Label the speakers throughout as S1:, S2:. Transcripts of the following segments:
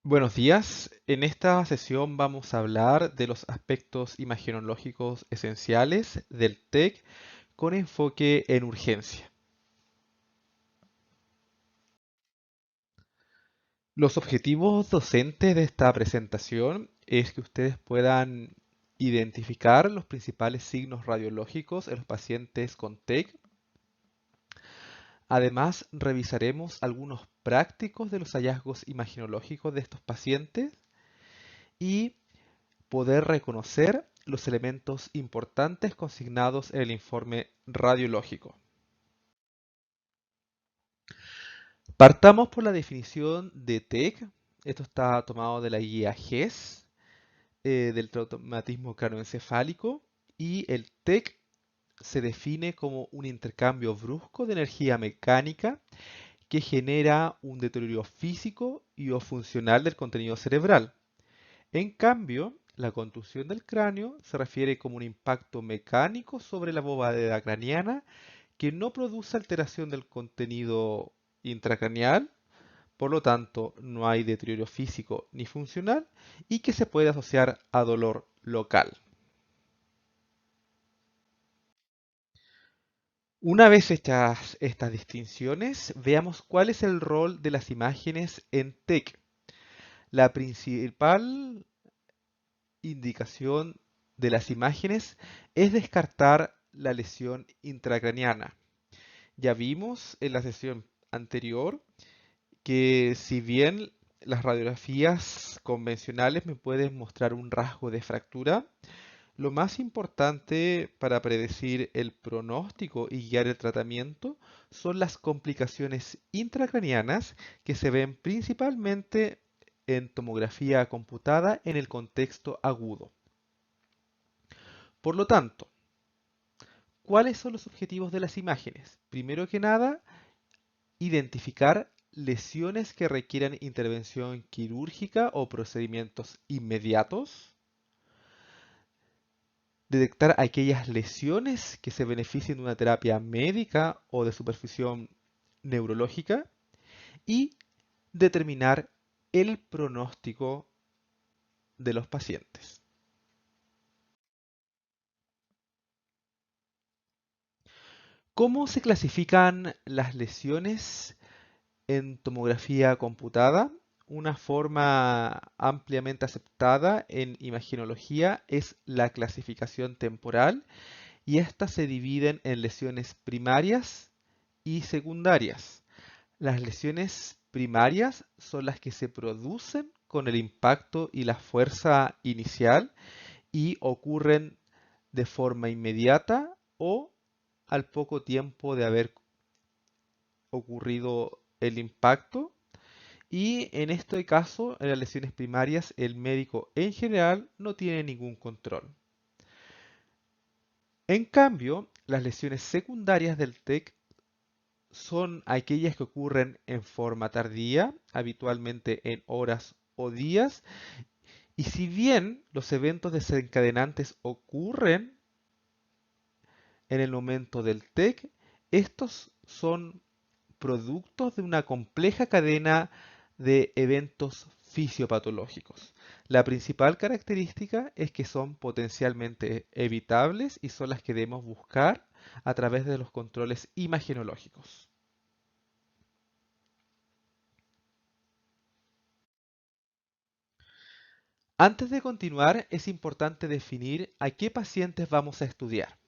S1: Buenos días. En esta sesión vamos a hablar de los aspectos imagenológicos esenciales del TEC con enfoque en urgencia. Los objetivos docentes de esta presentación es que ustedes puedan identificar los principales signos radiológicos en los pacientes con TEC. Además, revisaremos algunos prácticos de los hallazgos imagenológicos de estos pacientes y poder reconocer los elementos importantes consignados en el informe radiológico. Partamos por la definición de TEC. Esto está tomado de la guía GES, del traumatismo craneoencefálico, y el TEC se define como un intercambio brusco de energía mecánica que genera un deterioro físico y o funcional del contenido cerebral. En cambio, la contusión del cráneo se refiere como un impacto mecánico sobre la bóveda craneana que no produce alteración del contenido intracraneal, por lo tanto no hay deterioro físico ni funcional y que se puede asociar a dolor local. Una vez hechas estas distinciones, veamos cuál es el rol de las imágenes en TEC. La principal indicación de las imágenes es descartar la lesión intracraneana. Ya vimos en la sesión anterior que si bien las radiografías convencionales me pueden mostrar un rasgo de fractura, lo más importante para predecir el pronóstico y guiar el tratamiento son las complicaciones intracraneanas que se ven principalmente en tomografía computada en el contexto agudo. Por lo tanto, ¿cuáles son los objetivos de las imágenes? Primero que nada, identificar lesiones que requieran intervención quirúrgica o procedimientos inmediatos, detectar aquellas lesiones que se beneficien de una terapia médica o de supervisión neurológica y determinar el pronóstico de los pacientes. ¿Cómo se clasifican las lesiones en tomografía computada? Una forma ampliamente aceptada en imagenología es la clasificación temporal y estas se dividen en lesiones primarias y secundarias. Las lesiones primarias son las que se producen con el impacto y la fuerza inicial y ocurren de forma inmediata o al poco tiempo de haber ocurrido el impacto. Y en este caso, en las lesiones primarias, el médico en general no tiene ningún control. En cambio, las lesiones secundarias del TEC son aquellas que ocurren en forma tardía, habitualmente en horas o días, y si bien los eventos desencadenantes ocurren en el momento del TEC, estos son productos de una compleja cadena de eventos fisiopatológicos. La principal característica es que son potencialmente evitables y son las que debemos buscar a través de los controles imagenológicos. Antes de continuar, es importante definir a qué pacientes vamos a estudiar.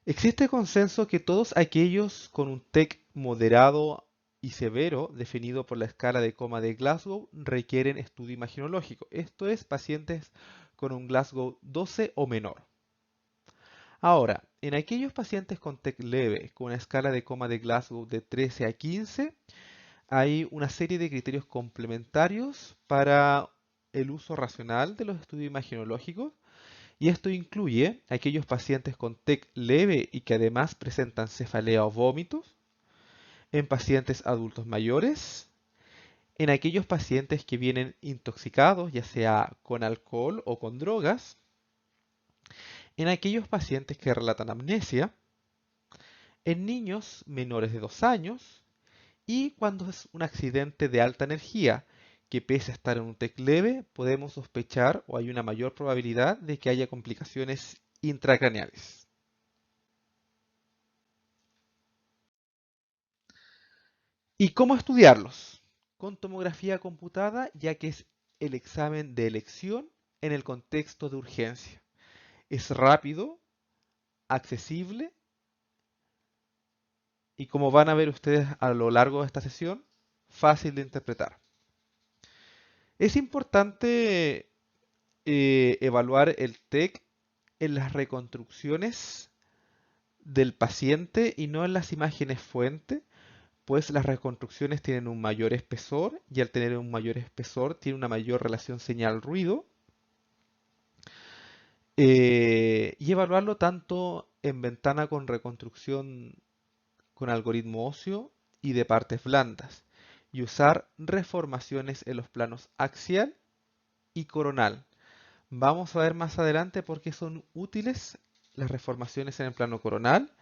S1: Existe consenso que todos aquellos con un TEC moderado y severo, definido por la escala de coma de Glasgow, requieren estudio imagenológico. Esto es, pacientes con un Glasgow 12 o menor. Ahora, en aquellos pacientes con TEC leve, con una escala de coma de Glasgow de 13 a 15, hay una serie de criterios complementarios para el uso racional de los estudios imagenológicos. Y esto incluye aquellos pacientes con TEC leve y que además presentan cefalea o vómitos, en pacientes adultos mayores, en aquellos pacientes que vienen intoxicados, ya sea con alcohol o con drogas, en aquellos pacientes que relatan amnesia, en niños menores de 2 años Y cuando es un accidente de alta energía, que pese a estar en un TEC leve, podemos sospechar o hay una mayor probabilidad de que haya complicaciones intracraneales. ¿Y cómo estudiarlos? Con tomografía computada, ya que es el examen de elección en el contexto de urgencia. Es rápido, accesible y, como van a ver ustedes a lo largo de esta sesión, fácil de interpretar. Es importante evaluar el TEC en las reconstrucciones del paciente y no en las imágenes fuente, pues las reconstrucciones tienen un mayor espesor y al tener un mayor espesor tiene una mayor relación señal-ruido, y evaluarlo tanto en ventana con reconstrucción con algoritmo óseo y de partes blandas, y usar reformaciones en los planos axial y coronal. Vamos a ver más adelante por qué son útiles las reformaciones en el plano coronal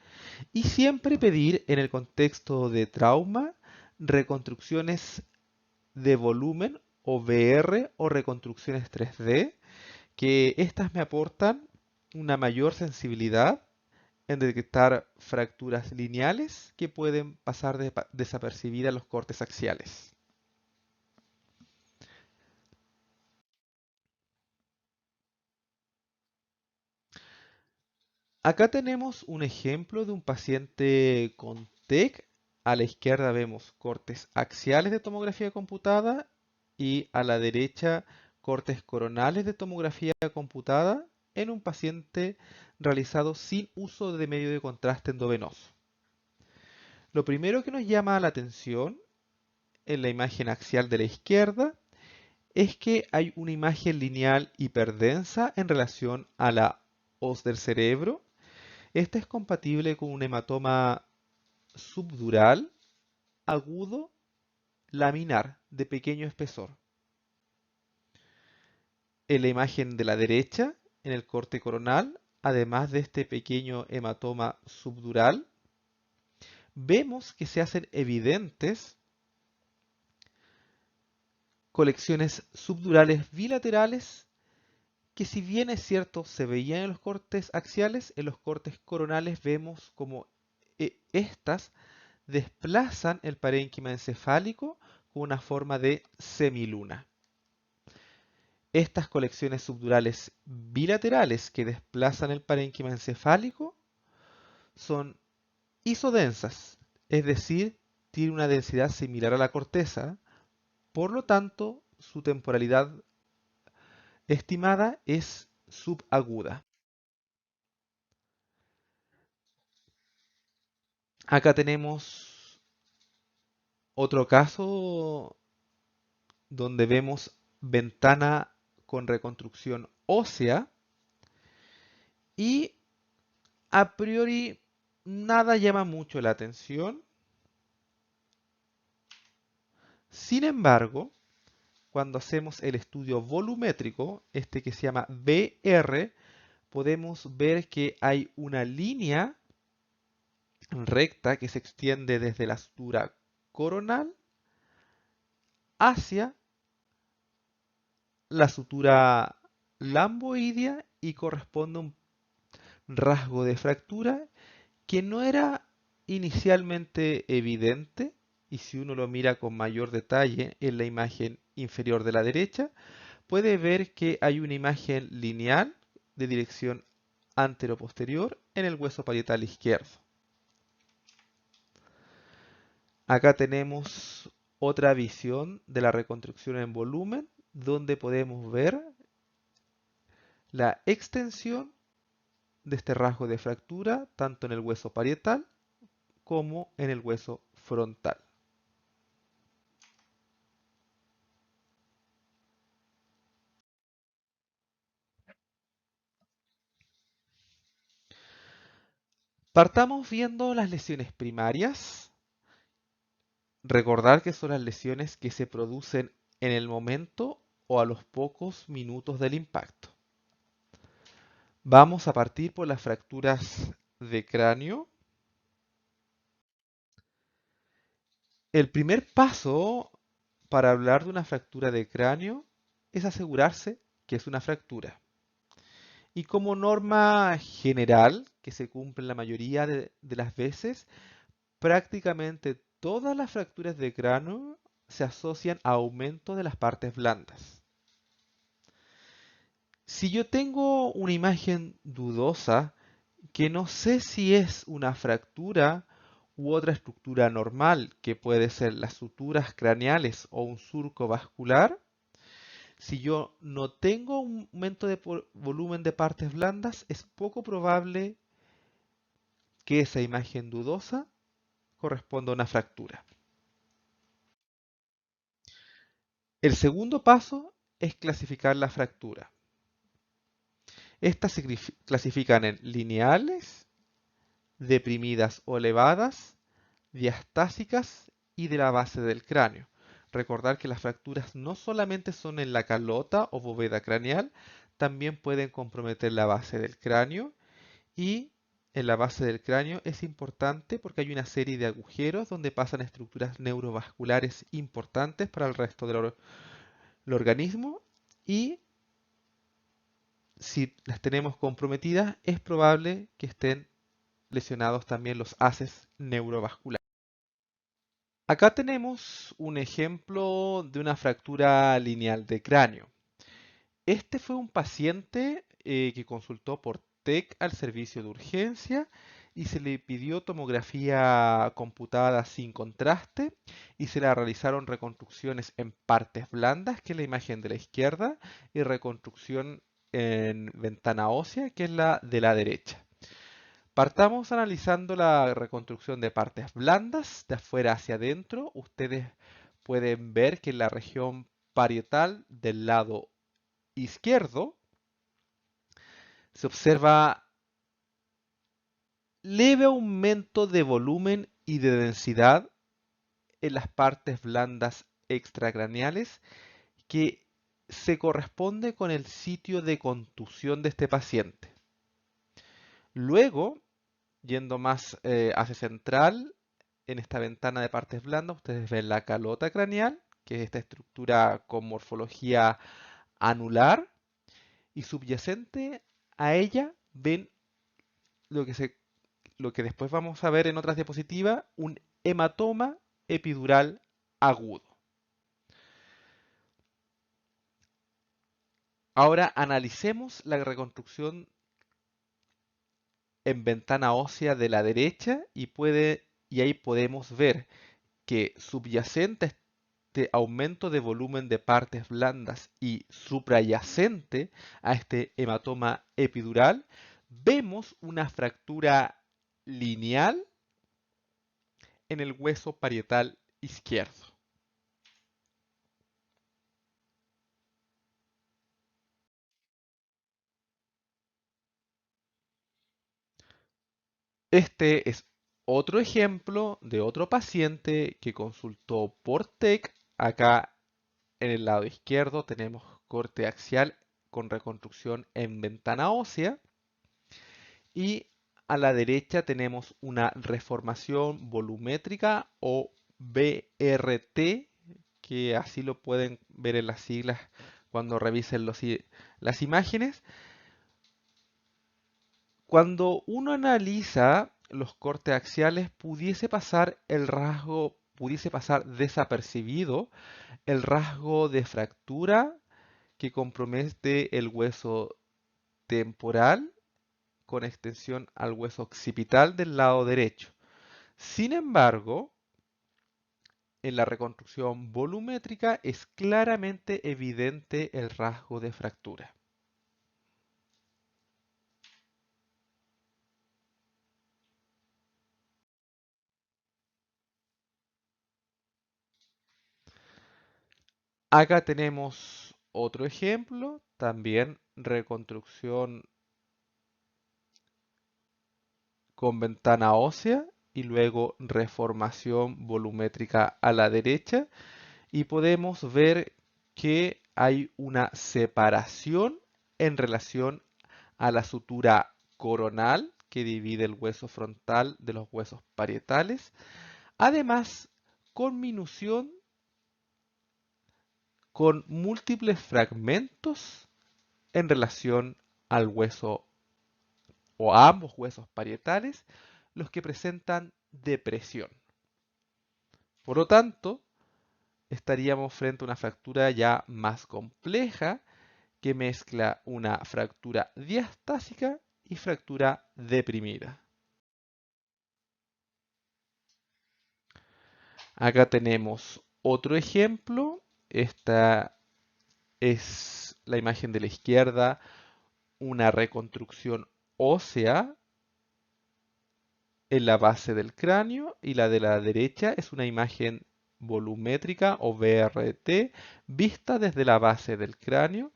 S1: y siempre pedir en el contexto de trauma reconstrucciones de volumen o VR o reconstrucciones 3D, que estas me aportan una mayor sensibilidad en detectar fracturas lineales que pueden pasar desapercibidas a los cortes axiales. Acá tenemos un ejemplo de un paciente con TEC. A la izquierda vemos cortes axiales de tomografía computada y a la derecha cortes coronales de tomografía computada en un paciente realizado sin uso de medio de contraste endovenoso. Lo primero que nos llama la atención en la imagen axial de la izquierda es que hay una imagen lineal hiperdensa en relación a la hoz del cerebro. Esta es compatible con un hematoma subdural, agudo, laminar, de pequeño espesor. En la imagen de la derecha, en el corte coronal, además de este pequeño hematoma subdural, vemos que se hacen evidentes colecciones subdurales bilaterales que, si bien es cierto se veían en los cortes axiales, en los cortes coronales vemos como estas desplazan el parénquima encefálico con una forma de semiluna. Estas colecciones subdurales bilaterales que desplazan el parénquima encefálico son isodensas, es decir, tienen una densidad similar a la corteza, por lo tanto, su temporalidad estimada es subaguda. Acá tenemos otro caso donde vemos ventana con reconstrucción ósea y a priori nada llama mucho la atención. Sin embargo, cuando hacemos el estudio volumétrico, este que se llama VR, podemos ver que hay una línea recta que se extiende desde la sutura coronal hacia la sutura lamboidea y corresponde a un rasgo de fractura que no era inicialmente evidente, y si uno lo mira con mayor detalle en la imagen inferior de la derecha, puede ver que hay una imagen lineal de dirección antero-posterior en el hueso parietal izquierdo. Acá tenemos otra visión de la reconstrucción en volumen, donde podemos ver la extensión de este rasgo de fractura tanto en el hueso parietal como en el hueso frontal. Partamos viendo las lesiones primarias. Recordar que son las lesiones que se producen en el momento o a los pocos minutos del impacto. Vamos a partir por las fracturas de cráneo. El primer paso para hablar de una fractura de cráneo es asegurarse que es una fractura. Y como norma general, que se cumple la mayoría de las veces, prácticamente todas las fracturas de cráneo se asocian a aumento de las partes blandas. Si yo tengo una imagen dudosa, que no sé si es una fractura u otra estructura normal, que puede ser las suturas craneales o un surco vascular, si yo no tengo un aumento de volumen de partes blandas, es poco probable que esa imagen dudosa corresponda a una fractura. El segundo paso es clasificar la fractura. Estas se clasifican en lineales, deprimidas o elevadas, diastásicas y de la base del cráneo. Recordar que las fracturas no solamente son en la calota o bóveda craneal, también pueden comprometer la base del cráneo, y en la base del cráneo es importante porque hay una serie de agujeros donde pasan estructuras neurovasculares importantes para el resto del organismo, y si las tenemos comprometidas es probable que estén lesionados también los haces neurovasculares. Acá tenemos un ejemplo de una fractura lineal de cráneo. Este fue un paciente que consultó por TEC al servicio de urgencia y se le pidió tomografía computada sin contraste y se le realizaron reconstrucciones en partes blandas, que es la imagen de la izquierda, y reconstrucción en ventana ósea, que es la de la derecha. Partamos analizando la reconstrucción de partes blandas de afuera hacia adentro. Ustedes pueden ver que en la región parietal del lado izquierdo se observa leve aumento de volumen y de densidad en las partes blandas extracraneales, que se corresponde con el sitio de contusión de este paciente. Luego, yendo más hacia central, en esta ventana de partes blandas, ustedes ven la calota craneal, que es esta estructura con morfología anular, y subyacente a ella ven lo que, lo que después vamos a ver en otras diapositivas, un hematoma epidural agudo. Ahora analicemos la reconstrucción en ventana ósea de la derecha y ahí podemos ver que subyacente a este aumento de volumen de partes blandas y suprayacente a este hematoma epidural, vemos una fractura lineal en el hueso parietal izquierdo. Este es otro ejemplo de otro paciente que consultó por TEC. Acá en el lado izquierdo tenemos corte axial con reconstrucción en ventana ósea, y a la derecha tenemos una reformación volumétrica o BRT, que así lo pueden ver en las siglas cuando revisen las imágenes. Cuando uno analiza los cortes axiales, pudiese pasar desapercibido el rasgo de fractura que compromete el hueso temporal con extensión al hueso occipital del lado derecho. Sin embargo, en la reconstrucción volumétrica es claramente evidente el rasgo de fractura. Acá tenemos otro ejemplo, también reconstrucción con ventana ósea y luego reformación volumétrica a la derecha, y podemos ver que hay una separación en relación a la sutura coronal que divide el hueso frontal de los huesos parietales. Además, conminución con múltiples fragmentos en relación al hueso o a ambos huesos parietales, los que presentan depresión. Por lo tanto, estaríamos frente a una fractura ya más compleja que mezcla una fractura diastásica y fractura deprimida. Acá tenemos otro ejemplo. Esta es la imagen de la izquierda, una reconstrucción ósea en la base del cráneo, y la de la derecha es una imagen volumétrica o BRT vista desde la base del cráneo,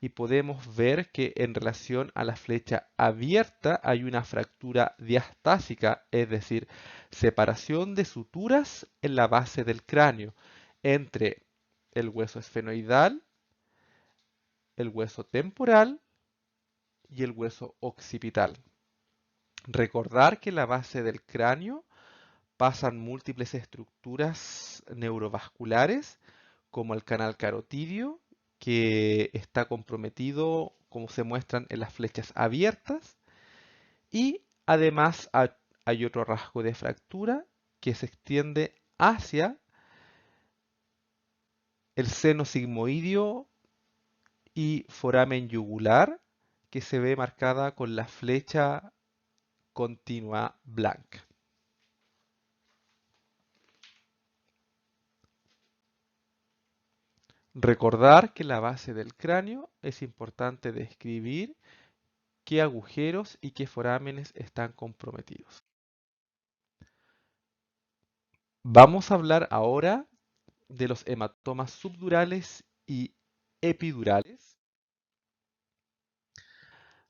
S1: y podemos ver que en relación a la flecha abierta hay una fractura diastásica, es decir, separación de suturas en la base del cráneo entre el hueso esfenoidal, el hueso temporal y el hueso occipital. Recordar que en la base del cráneo pasan múltiples estructuras neurovasculares, como el canal carotidio, que está comprometido, como se muestran en las flechas abiertas, y además hay otro rasgo de fractura que se extiende hacia el seno sigmoideo y foramen yugular, que se ve marcada con la flecha continua blanca. Recordar que en la base del cráneo es importante describir qué agujeros y qué forámenes están comprometidos. Vamos a hablar ahora de los hematomas subdurales y epidurales.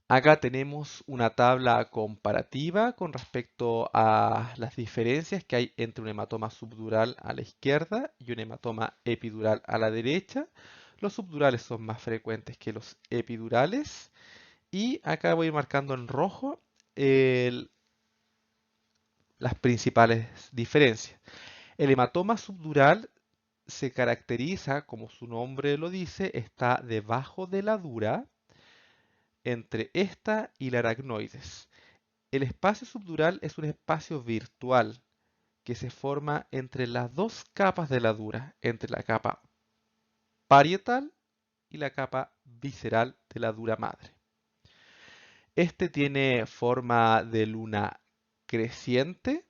S1: Acá tenemos una tabla comparativa con respecto a las diferencias que hay entre un hematoma subdural a la izquierda y un hematoma epidural a la derecha. Los subdurales son más frecuentes que los epidurales, y acá voy marcando en rojo las principales diferencias. El hematoma subdural se caracteriza, como su nombre lo dice, está debajo de la dura, entre esta y la aracnoides. El espacio subdural es un espacio virtual que se forma entre las dos capas de la dura, entre la capa parietal y la capa visceral de la dura madre. Este tiene forma de luna creciente.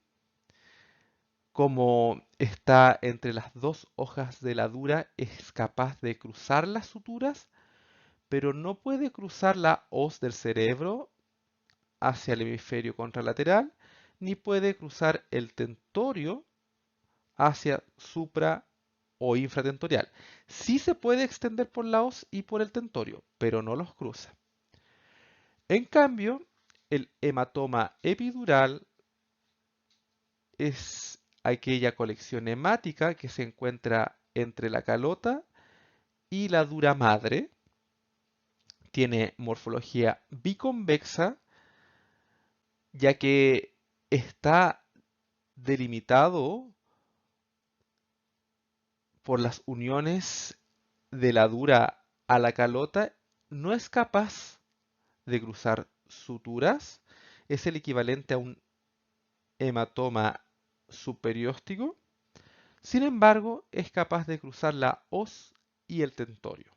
S1: Como está entre las dos hojas de la dura, es capaz de cruzar las suturas, pero no puede cruzar la hoz del cerebro hacia el hemisferio contralateral, ni puede cruzar el tentorio hacia supra o infratentorial. Sí se puede extender por la hoz y por el tentorio, pero no los cruza. En cambio, el hematoma epidural es aquella colección hemática que se encuentra entre la calota y la dura madre. Tiene morfología biconvexa, ya que está delimitado por las uniones de la dura a la calota. No es capaz de cruzar suturas. Es el equivalente a un hematoma superióstico. Sin embargo, es capaz de cruzar la hoz y el tentorio.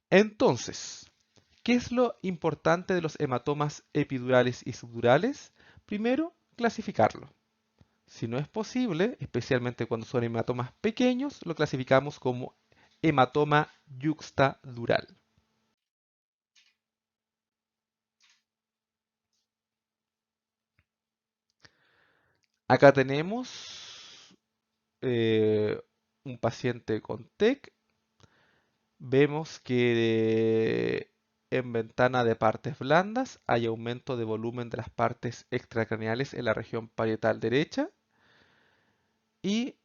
S1: Entonces, ¿qué es lo importante de los hematomas epidurales y subdurales? Primero, clasificarlo. Si no es posible, especialmente cuando son hematomas pequeños, lo clasificamos como hematoma yuxtadural. Acá tenemos un paciente con TEC. Vemos que en ventana de partes blandas hay aumento de volumen de las partes extracraneales en la región parietal derecha, y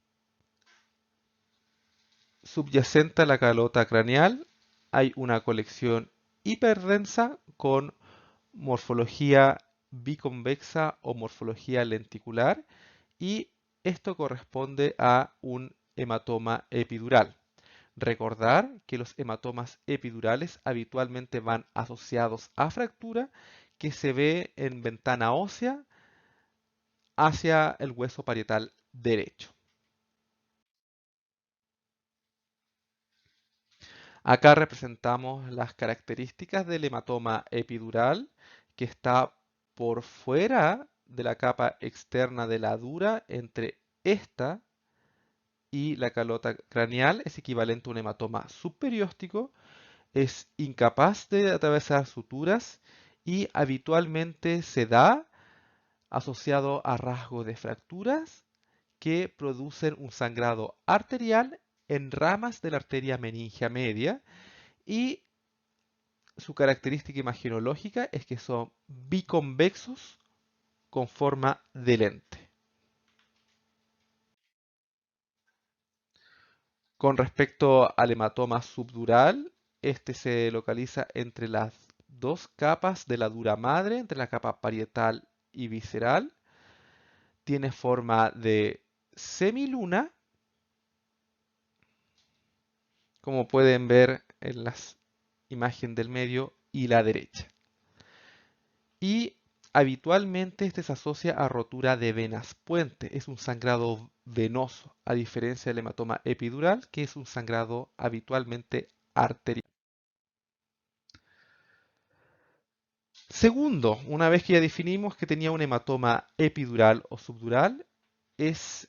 S1: subyacente a la calota craneal hay una colección hiperdensa con morfología biconvexa o morfología lenticular, y esto corresponde a un hematoma epidural. Recordar que los hematomas epidurales habitualmente van asociados a fractura que se ve en ventana ósea hacia el hueso parietal derecho. Acá representamos las características del hematoma epidural que está por fuera de la capa externa de la dura entre esta y la calota craneal. Es equivalente a un hematoma subperióstico. Es incapaz de atravesar suturas y habitualmente se da asociado a rasgos de fracturas que producen un sangrado arterial en ramas de la arteria meningia media y su característica imaginológica es que son biconvexos con forma de lente. Con respecto al hematoma subdural, este se localiza entre las dos capas de la dura madre, entre la capa parietal y visceral. Tiene forma de semiluna, como pueden ver en las imágenes del medio y la derecha. Y habitualmente este se asocia a rotura de venas puente. Es un sangrado venoso, a diferencia del hematoma epidural, que es un sangrado habitualmente arterial. Segundo, una vez que ya definimos que tenía un hematoma epidural o subdural, es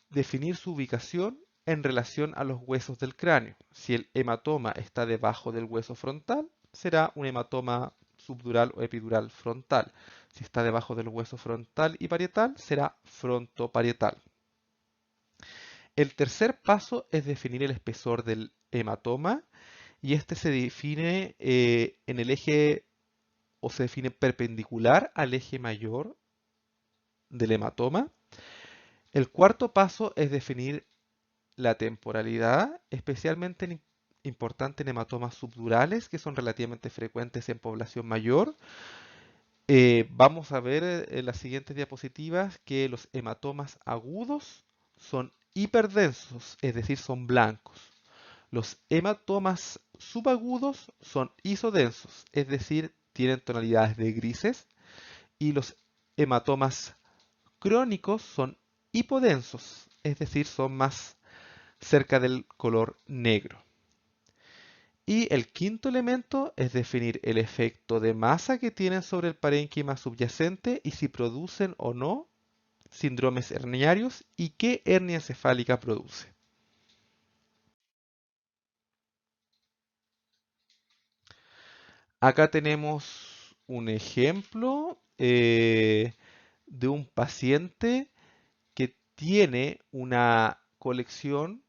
S1: definir su ubicación en relación a los huesos del cráneo. Si el hematoma está debajo del hueso frontal, será un hematoma subdural o epidural frontal. Si está debajo del hueso frontal y parietal, será frontoparietal. El tercer paso es definir el espesor del hematoma y este se define en el eje o se define perpendicular al eje mayor del hematoma. El cuarto paso es definir la temporalidad, especialmente importante en hematomas subdurales, que son relativamente frecuentes en población mayor. Vamos a ver en las siguientes diapositivas que los hematomas agudos son hiperdensos, es decir, son blancos. Los hematomas subagudos son isodensos, es decir, tienen tonalidades de grises. Y los hematomas crónicos son hipodensos, es decir, son más cerca del color negro. Y el quinto elemento es definir el efecto de masa que tienen sobre el parénquima subyacente y si producen o no síndromes herniarios y qué hernia encefálica produce. Acá tenemos un ejemplo de un paciente que tiene una colección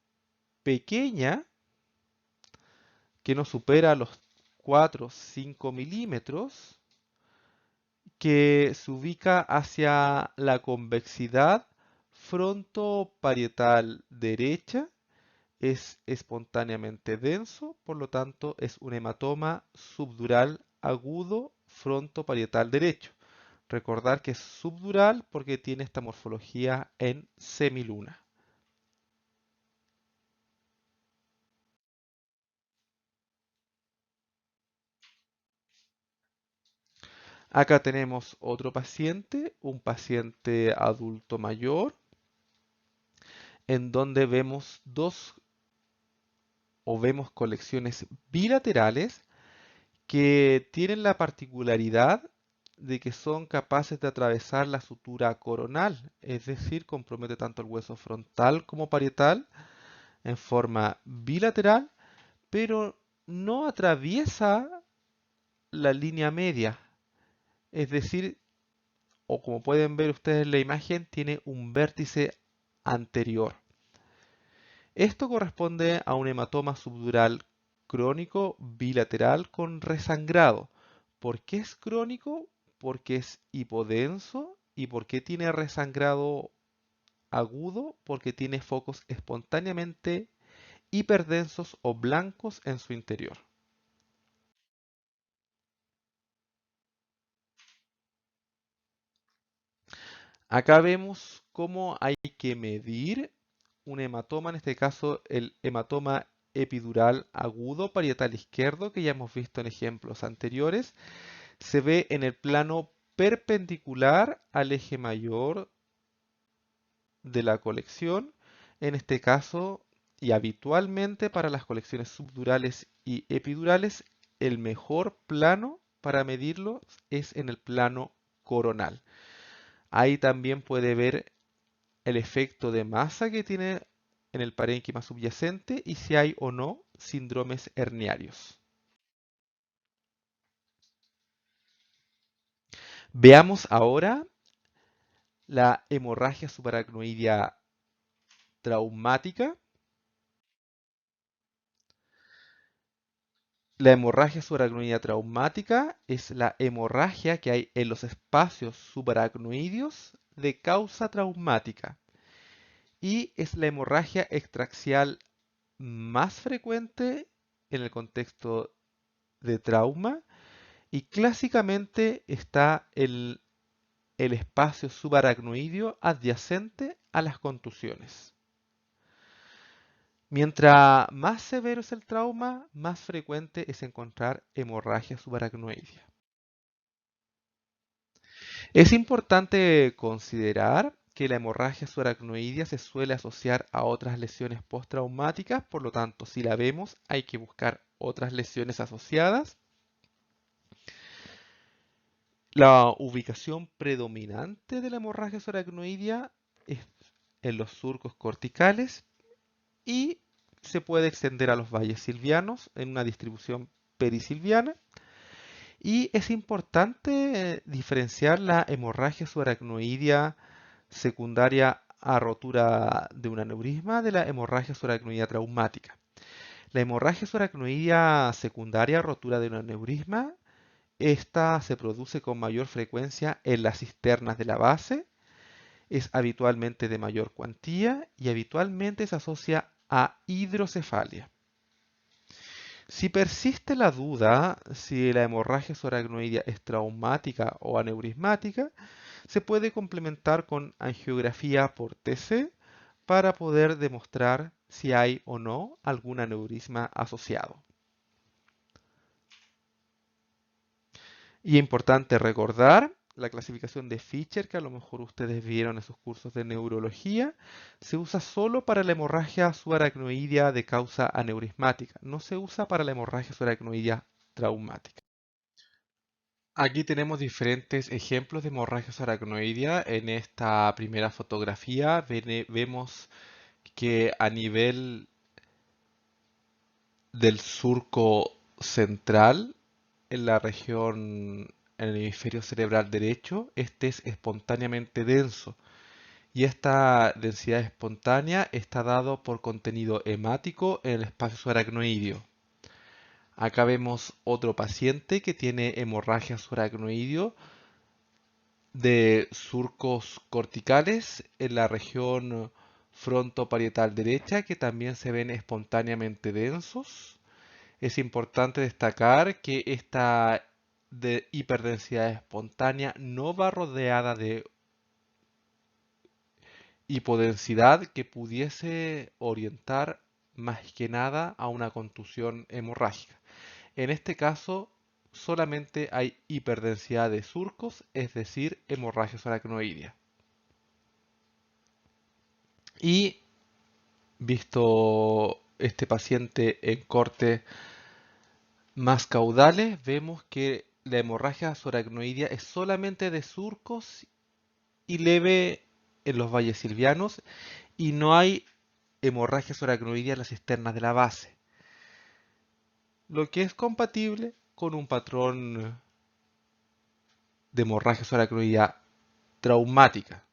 S1: pequeña que no supera los 4 o 5 milímetros, que se ubica hacia la convexidad frontoparietal derecha, es espontáneamente denso, por lo tanto es un hematoma subdural agudo frontoparietal derecho. Recordar que es subdural porque tiene esta morfología en semiluna. Acá tenemos otro paciente, un paciente adulto mayor, en donde vemos dos o vemos colecciones bilaterales que tienen la particularidad de que son capaces de atravesar la sutura coronal, es decir, compromete tanto el hueso frontal como parietal en forma bilateral, pero no atraviesa la línea media, es decir, o como pueden ver ustedes en la imagen, tiene un vértice anterior. Esto corresponde a un hematoma subdural crónico bilateral con resangrado. ¿Por qué es crónico? Porque es hipodenso. ¿Y por qué tiene resangrado agudo? Porque tiene focos espontáneamente hiperdensos o blancos en su interior. Acá vemos cómo hay que medir un hematoma, en este caso el hematoma epidural agudo parietal izquierdo, que ya hemos visto en ejemplos anteriores. Se ve en el plano perpendicular al eje mayor de la colección, en este caso y habitualmente para las colecciones subdurales y epidurales, el mejor plano para medirlo es en el plano coronal. Ahí también puede ver el efecto de masa que tiene en el parénquima subyacente y si hay o no síndromes herniarios. Veamos ahora la hemorragia subaracnoidea traumática. La hemorragia subaracnoidea traumática es la hemorragia que hay en los espacios subaracnoideos de causa traumática y es la hemorragia extraxial más frecuente en el contexto de trauma y clásicamente está el espacio subaracnoideo adyacente a las contusiones. Mientras más severo es el trauma, más frecuente es encontrar hemorragia subaracnoidea. Es importante considerar que la hemorragia subaracnoidea se suele asociar a otras lesiones postraumáticas, por lo tanto, si la vemos, hay que buscar otras lesiones asociadas. La ubicación predominante de la hemorragia subaracnoidea es en los surcos corticales y se puede extender a los valles silvianos en una distribución perisilviana. Y es importante diferenciar la hemorragia subaracnoidea secundaria a rotura de un aneurisma de la hemorragia subaracnoidea traumática. La hemorragia subaracnoidea secundaria a rotura de un aneurisma, esta se produce con mayor frecuencia en las cisternas de la base, es habitualmente de mayor cuantía y habitualmente se asocia a hidrocefalia. Si persiste la duda si la hemorragia subaracnoidea es traumática o aneurismática, se puede complementar con angiografía por TC para poder demostrar si hay o no algún aneurisma asociado. Y es importante recordar la clasificación de Fischer, que a lo mejor ustedes vieron en sus cursos de neurología, se usa solo para la hemorragia subaracnoidea de causa aneurismática, no se usa para la hemorragia subaracnoidea traumática. Aquí tenemos diferentes ejemplos de hemorragia subaracnoidea. En esta primera fotografía vemos que a nivel del surco central, en la región, en el hemisferio cerebral derecho, este es espontáneamente denso. Y esta densidad espontánea está dado por contenido hemático en el espacio subaracnoideo. Acá vemos otro paciente que tiene hemorragia subaracnoideo de surcos corticales en la región frontoparietal derecha que también se ven espontáneamente densos. Es importante destacar que esta hiperdensidad espontánea no va rodeada de hipodensidad que pudiese orientar más que nada a una contusión hemorrágica. En este caso, solamente hay hiperdensidad de surcos, es decir, hemorragia subaracnoidea. Y visto este paciente en corte más caudales, vemos que la hemorragia subaracnoidea es solamente de surcos y leve en los valles silvianos y no hay hemorragia subaracnoidea en las cisternas de la base, lo que es compatible con un patrón de hemorragia subaracnoidea traumática.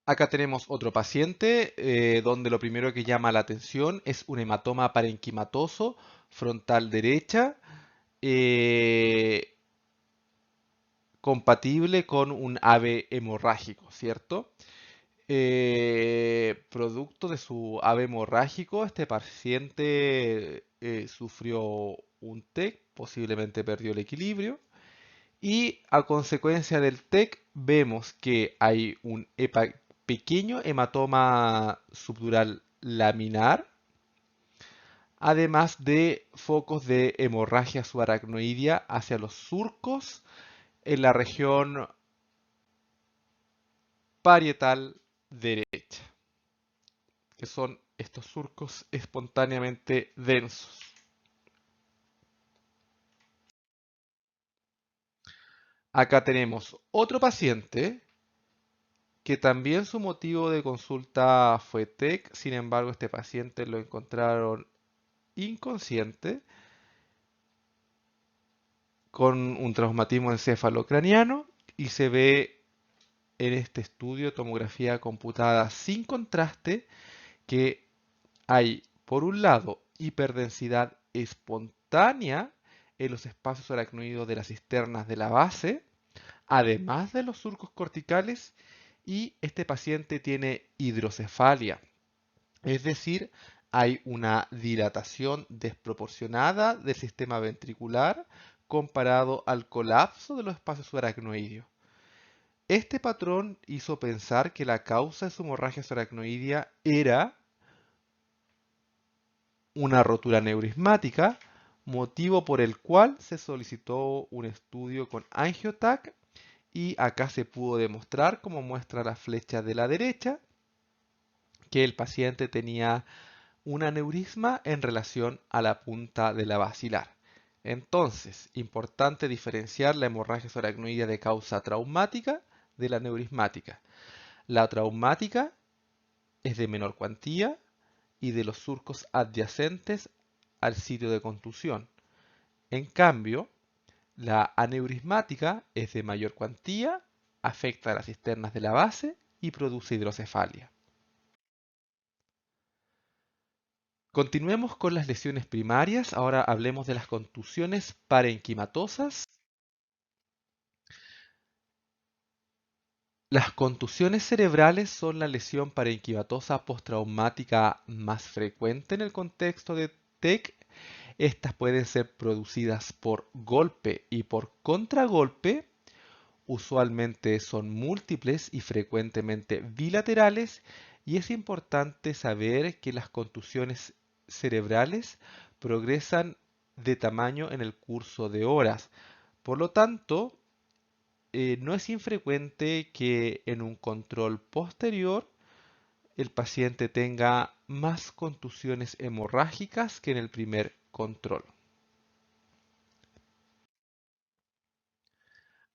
S1: Acá tenemos otro paciente donde lo primero que llama la atención es un hematoma parenquimatoso frontal derecha compatible con un AVE hemorrágico, ¿cierto? Producto de su AVE hemorrágico, este paciente sufrió un TEC, posiblemente perdió el equilibrio Y a consecuencia del TEC vemos que hay un pequeño hematoma subdural laminar, además de focos de hemorragia subaracnoidea hacia los surcos en la región parietal derecha, que son estos surcos espontáneamente densos. Acá tenemos otro paciente que también su motivo de consulta fue TEC, sin embargo este paciente lo encontraron inconsciente con un traumatismo encefalocraniano y se ve en este estudio tomografía computada sin contraste que hay, por un lado, hiperdensidad espontánea en los espacios aracnoides de las cisternas de la base, además de los surcos corticales, y este paciente tiene hidrocefalia, es decir, hay una dilatación desproporcionada del sistema ventricular comparado al colapso de los espacios subaracnoideos. Este patrón hizo pensar que la causa de su hemorragia subaracnoidea era una rotura neurismática, motivo por el cual se solicitó un estudio con AngioTac y acá se pudo demostrar, como muestra la flecha de la derecha, que el paciente tenía un aneurisma en relación a la punta de la basilar. Entonces, importante diferenciar la hemorragia subaracnoidea de causa traumática de la neurismática. La traumática es de menor cuantía y de los surcos adyacentes al sitio de contusión. En cambio, la aneurismática es de mayor cuantía, afecta a las cisternas de la base y produce hidrocefalia. Continuemos con las lesiones primarias. Ahora hablemos de las contusiones parenquimatosas. Las contusiones cerebrales son la lesión parenquimatosa postraumática más frecuente en el contexto de TEC. Estas pueden ser producidas por golpe y por contragolpe. Usualmente son múltiples y frecuentemente bilaterales. Y es importante saber que las contusiones cerebrales progresan de tamaño en el curso de horas. Por lo tanto, no es infrecuente que en un control posterior el paciente tenga más contusiones hemorrágicas que en el primer control.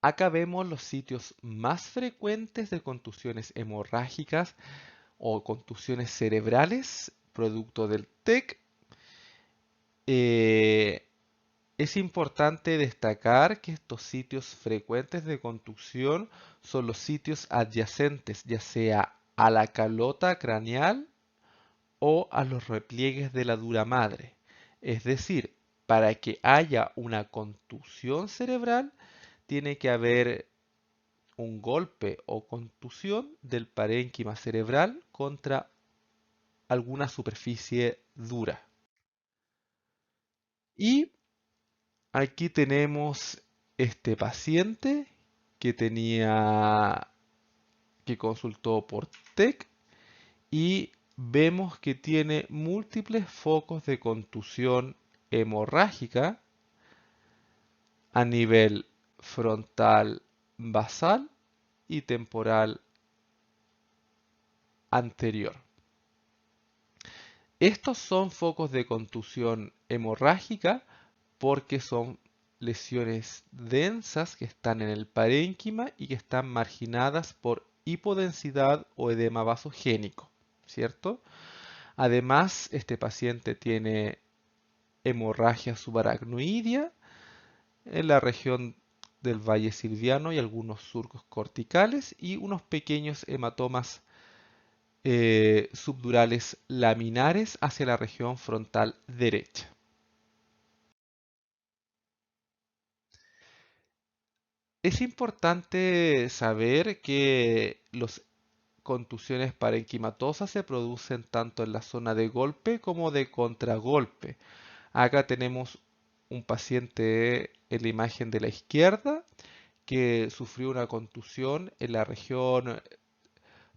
S1: Acá vemos los sitios más frecuentes de contusiones hemorrágicas o contusiones cerebrales, producto del TEC. Es importante destacar que estos sitios frecuentes de contusión son los sitios adyacentes, ya sea a la calota craneal o a los repliegues de la dura madre. Es decir, para que haya una contusión cerebral, tiene que haber un golpe o contusión del parénquima cerebral contra alguna superficie dura. Y aquí tenemos este paciente que que consultó por TEC y vemos que tiene múltiples focos de contusión hemorrágica a nivel frontal basal y temporal anterior. Estos son focos de contusión hemorrágica porque son lesiones densas que están en el parénquima y que están marginadas por hipodensidad o edema vasogénico, ¿cierto? Además, este paciente tiene hemorragia subaracnoidea en la región del valle silviano y algunos surcos corticales y unos pequeños hematomas subdurales laminares hacia la región frontal derecha. Es importante saber que las contusiones parenquimatosas se producen tanto en la zona de golpe como de contragolpe. Acá tenemos un paciente en la imagen de la izquierda que sufrió una contusión en la región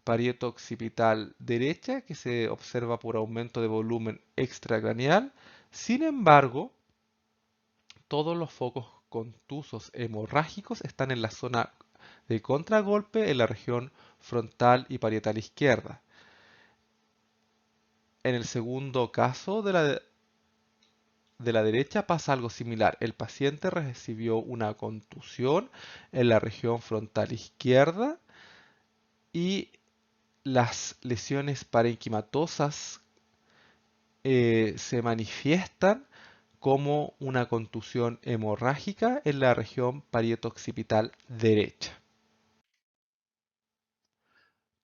S1: parieto-occipital derecha, que se observa por aumento de volumen extracraneal. Sin embargo, todos los focos contusos hemorrágicos están en la zona de contragolpe en la región frontal y parietal izquierda. En el segundo caso de la derecha pasa algo similar. El paciente recibió una contusión en la región frontal izquierda y las lesiones parenquimatosas se manifiestan como una contusión hemorrágica en la región parieto-occipital derecha.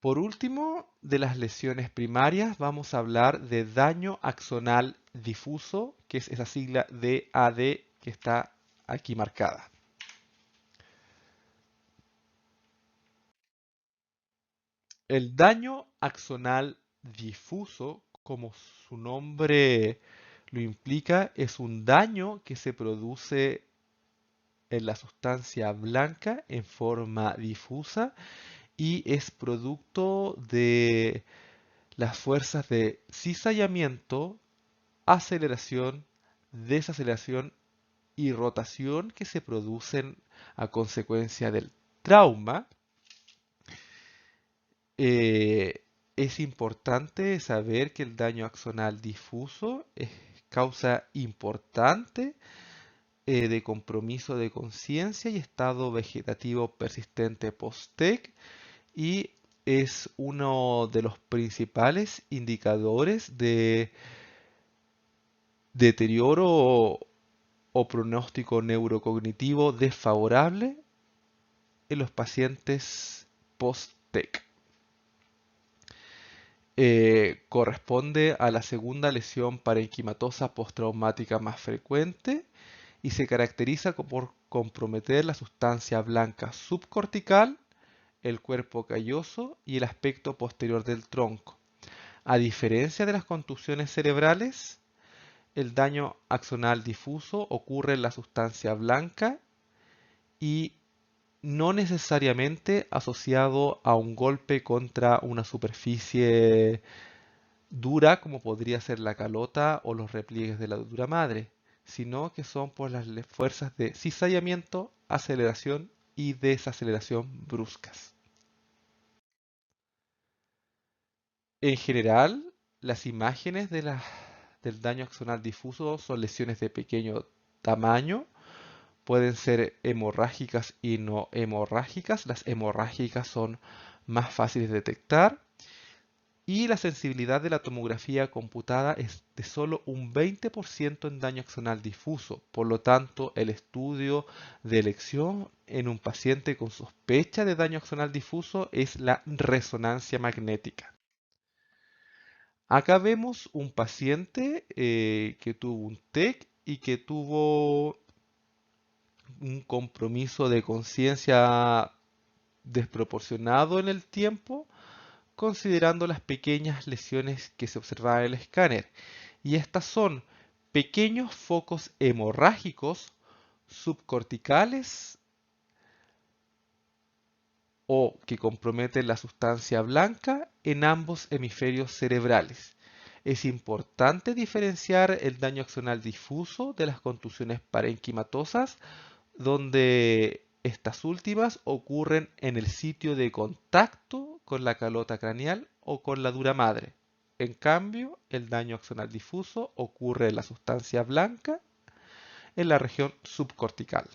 S1: Por último, de las lesiones primarias vamos a hablar de daño axonal difuso, que es esa sigla DAD que está aquí marcada. El daño axonal difuso, como su nombre lo implica, es un daño que se produce en la sustancia blanca en forma difusa y es producto de las fuerzas de cizallamiento, aceleración, desaceleración y rotación que se producen a consecuencia del trauma. Eh, es importante saber que el daño axonal difuso es causa importante de compromiso de conciencia y estado vegetativo persistente post-TEC y es uno de los principales indicadores de deterioro o pronóstico neurocognitivo desfavorable en los pacientes post-TEC. Corresponde a la segunda lesión parenquimatosa postraumática más frecuente y se caracteriza por comprometer la sustancia blanca subcortical, el cuerpo calloso y el aspecto posterior del tronco. A diferencia de las contusiones cerebrales, el daño axonal difuso ocurre en la sustancia blanca y no necesariamente asociado a un golpe contra una superficie dura como podría ser la calota o los repliegues de la dura madre, sino que son por las fuerzas de cizallamiento, aceleración y desaceleración bruscas. En general, las imágenes del daño axonal difuso son lesiones de pequeño tamaño, pueden ser hemorrágicas y no hemorrágicas. Las hemorrágicas son más fáciles de detectar y la sensibilidad de la tomografía computada es de solo un 20% en daño axonal difuso. Por lo tanto, el estudio de elección en un paciente con sospecha de daño axonal difuso es la resonancia magnética. Acá vemos un paciente que tuvo un TEC y que tuvo un compromiso de conciencia desproporcionado en el tiempo, considerando las pequeñas lesiones que se observaban en el escáner. Y estas son pequeños focos hemorrágicos subcorticales o que comprometen la sustancia blanca en ambos hemisferios cerebrales. Es importante diferenciar el daño axonal difuso de las contusiones parenquimatosas, donde estas últimas ocurren en el sitio de contacto con la calota craneal o con la dura madre. En cambio, el daño axonal difuso ocurre en la sustancia blanca en la región subcortical.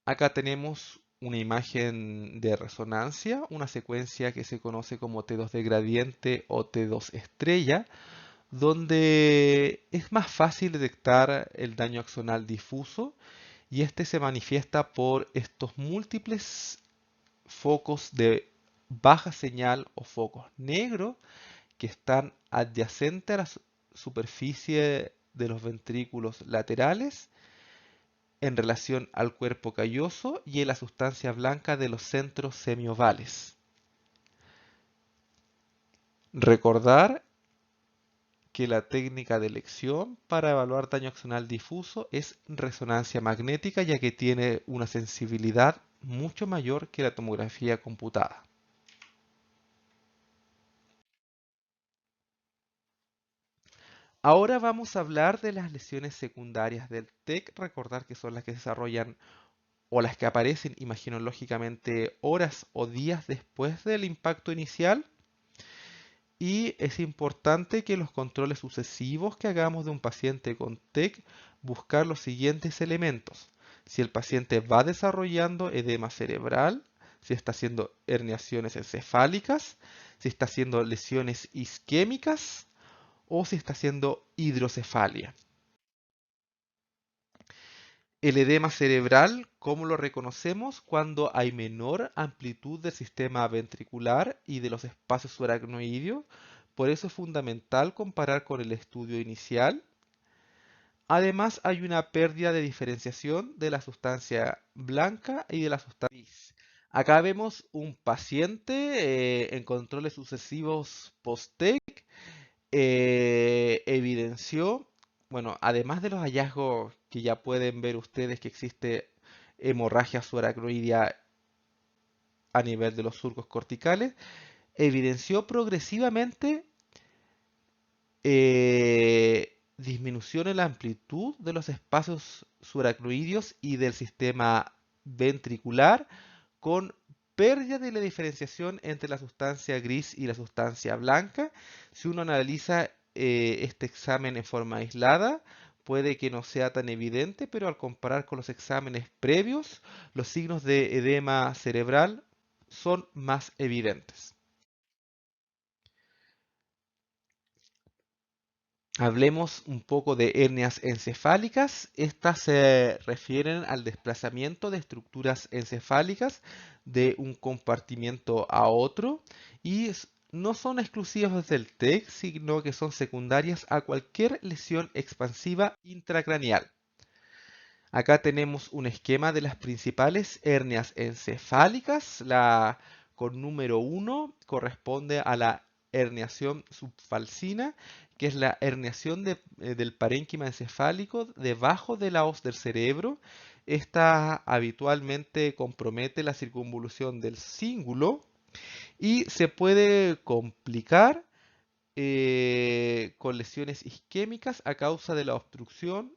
S1: Acá tenemos una imagen de resonancia, una secuencia que se conoce como T2 de gradiente o T2 estrella, donde es más fácil detectar el daño axonal difuso y este se manifiesta por estos múltiples focos de baja señal o focos negros que están adyacentes a la superficie de los ventrículos laterales en relación al cuerpo calloso y en la sustancia blanca de los centros semiovales. Recordar que la técnica de elección para evaluar daño axonal difuso es resonancia magnética, ya que tiene una sensibilidad mucho mayor que la tomografía computada. Ahora vamos a hablar de las lesiones secundarias del TEC. Recordar que son las que se desarrollan o las que aparecen imaginológicamente horas o días después del impacto inicial. Y es importante que los controles sucesivos que hagamos de un paciente con TEC buscar los siguientes elementos. Si el paciente va desarrollando edema cerebral, si está haciendo herniaciones encefálicas, si está haciendo lesiones isquémicas o si está haciendo hidrocefalia. El edema cerebral, ¿cómo lo reconocemos? Cuando hay menor amplitud del sistema ventricular y de los espacios subaracnoideos. Por eso es fundamental comparar con el estudio inicial. Además, hay una pérdida de diferenciación de la sustancia blanca y de la sustancia gris. Acá vemos un paciente en controles sucesivos post-TEC evidenció, bueno, además de los hallazgos que ya pueden ver ustedes que existe hemorragia subaracnoidea a nivel de los surcos corticales, evidenció progresivamente disminución en la amplitud de los espacios subaracnoideos y del sistema ventricular con pérdida de la diferenciación entre la sustancia gris y la sustancia blanca. Si uno analiza este examen en forma aislada, puede que no sea tan evidente, pero al comparar con los exámenes previos, los signos de edema cerebral son más evidentes. Hablemos un poco de hernias encefálicas. Estas se refieren al desplazamiento de estructuras encefálicas de un compartimiento a otro y no son exclusivas del TEC, sino que son secundarias a cualquier lesión expansiva intracraneal. Acá tenemos un esquema de las principales hernias encefálicas. La con número 1 corresponde a la herniación subfalcina, que es la herniación del parénquima encefálico debajo de la hoz del cerebro. Esta habitualmente compromete la circunvolución del cíngulo y se puede complicar con lesiones isquémicas a causa de la obstrucción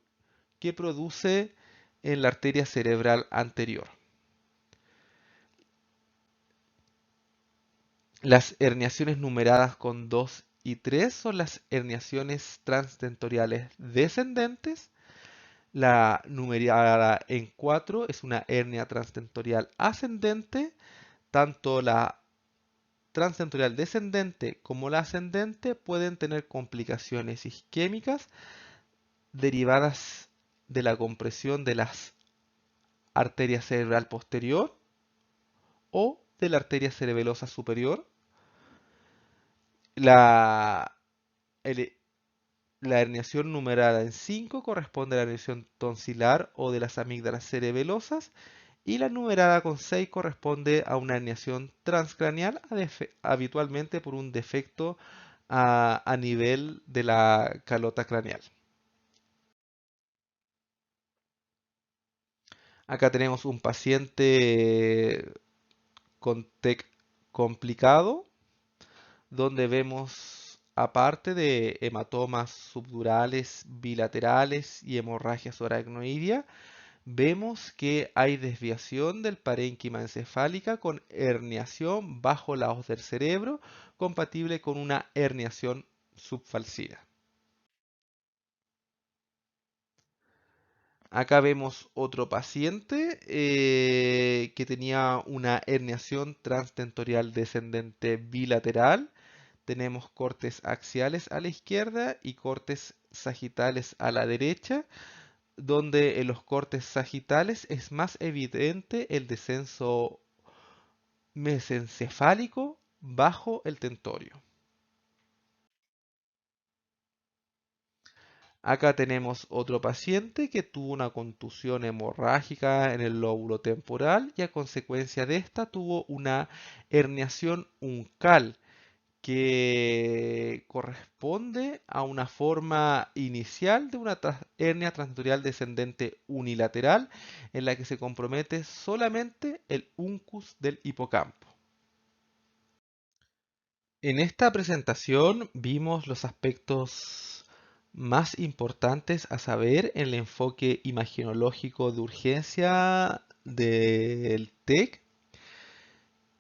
S1: que produce en la arteria cerebral anterior. Las herniaciones numeradas con 2 y 3 son las herniaciones transtentoriales descendentes. La numerada en 4 es una hernia transtentorial ascendente. Tanto la transtentorial descendente como la ascendente pueden tener complicaciones isquémicas derivadas de la compresión de las arteria cerebral posterior o de la arteria cerebelosa superior. La, el- la herniación numerada en 5 corresponde a la herniación tonsilar o de las amígdalas cerebelosas y la numerada con 6 corresponde a una herniación transcraneal habitualmente por un defecto a nivel de la calota craneal. Acá tenemos un paciente con TEC complicado donde vemos, aparte de hematomas subdurales, bilaterales y hemorragia subaracnoidea, vemos que hay desviación del parénquima encefálica con herniación bajo la hoz del cerebro, compatible con una herniación subfalcida. Acá vemos otro paciente que tenía una herniación transtentorial descendente bilateral. Tenemos cortes axiales a la izquierda y cortes sagitales a la derecha, donde en los cortes sagitales es más evidente el descenso mesencefálico bajo el tentorio. Acá tenemos otro paciente que tuvo una contusión hemorrágica en el lóbulo temporal y a consecuencia de esta tuvo una herniación uncal que corresponde a una forma inicial de una hernia transitorial descendente unilateral en la que se compromete solamente el uncus del hipocampo. En esta presentación vimos los aspectos más importantes a saber en el enfoque imaginológico de urgencia del TEC.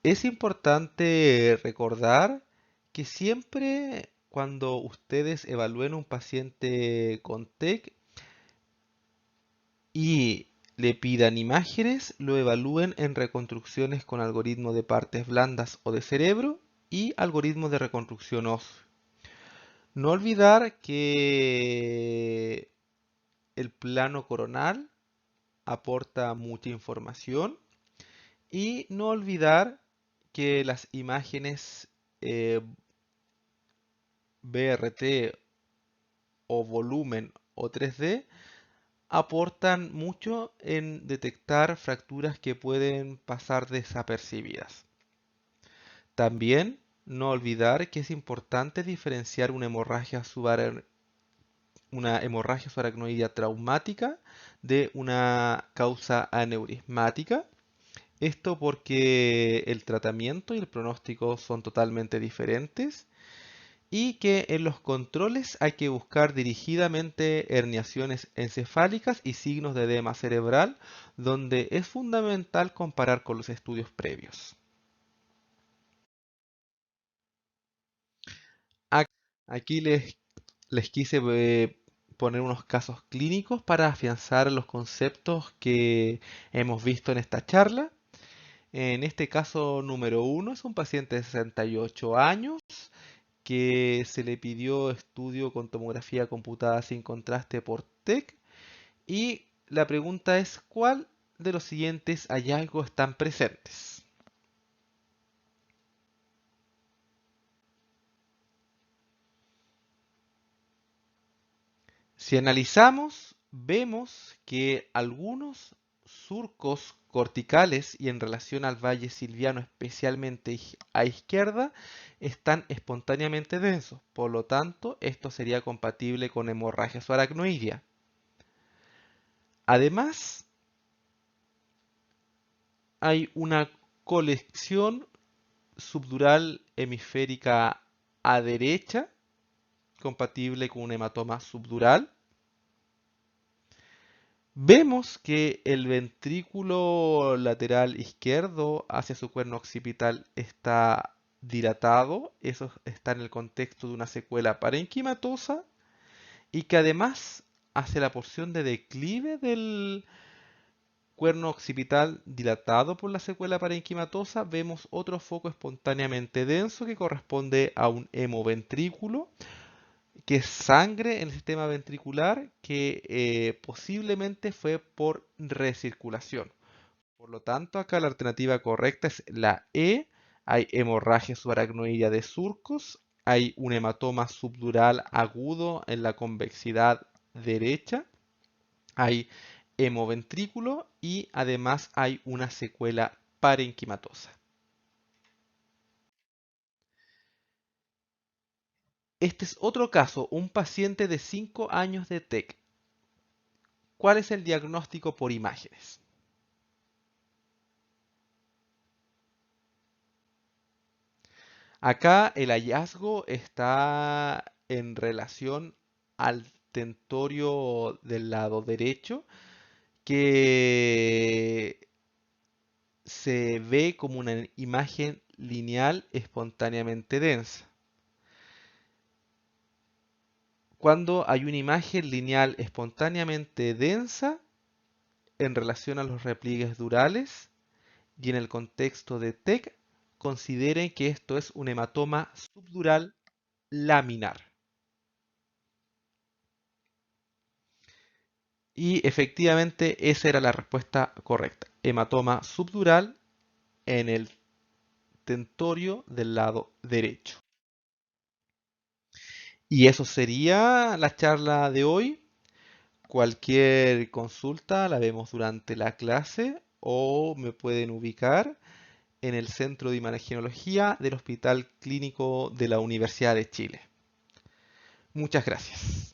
S1: Es importante recordar que siempre cuando ustedes evalúen un paciente con TEC y le pidan imágenes, lo evalúen en reconstrucciones con algoritmo de partes blandas o de cerebro y algoritmos de reconstrucción ósea. No olvidar que el plano coronal aporta mucha información y no olvidar que las imágenes BRT o volumen o 3D aportan mucho en detectar fracturas que pueden pasar desapercibidas. También no olvidar que es importante diferenciar una hemorragia subaracnoidea traumática de una causa aneurismática. Esto porque el tratamiento y el pronóstico son totalmente diferentes y que en los controles hay que buscar dirigidamente herniaciones encefálicas y signos de edema cerebral, donde es fundamental comparar con los estudios previos. Aquí les quise poner unos casos clínicos para afianzar los conceptos que hemos visto en esta charla. En este caso número 1 es un paciente de 68 años que se le pidió estudio con tomografía computada sin contraste por TEC y la pregunta es ¿cuál de los siguientes hallazgos están presentes? Si analizamos, vemos que algunos surcos corticales y en relación al valle silviano, especialmente a izquierda, están espontáneamente densos. Por lo tanto, esto sería compatible con hemorragia subaracnoidea. Además, hay una colección subdural hemisférica a derecha, compatible con un hematoma subdural. Vemos que el ventrículo lateral izquierdo hacia su cuerno occipital está dilatado, eso está en el contexto de una secuela parenquimatosa, y que además hacia la porción de declive del cuerno occipital dilatado por la secuela parenquimatosa vemos otro foco espontáneamente denso que corresponde a un hemoventrículo que es sangre en el sistema ventricular que posiblemente fue por recirculación. Por lo tanto, acá la alternativa correcta es la E. Hay hemorragia subaracnoidea de surcos, hay un hematoma subdural agudo en la convexidad derecha, hay hemoventrículo y además hay una secuela parenquimatosa. Este es otro caso, un paciente de 5 años de TEC. ¿Cuál es el diagnóstico por imágenes? Acá el hallazgo está en relación al tentorio del lado derecho, que se ve como una imagen lineal espontáneamente densa. Cuando hay una imagen lineal espontáneamente densa en relación a los repliegues durales y en el contexto de TEC, consideren que esto es un hematoma subdural laminar. Y efectivamente esa era la respuesta correcta. Hematoma subdural en el tentorio del lado derecho. Y eso sería la charla de hoy. Cualquier consulta la vemos durante la clase o me pueden ubicar en el Centro de Imagenología del Hospital Clínico de la Universidad de Chile. Muchas gracias.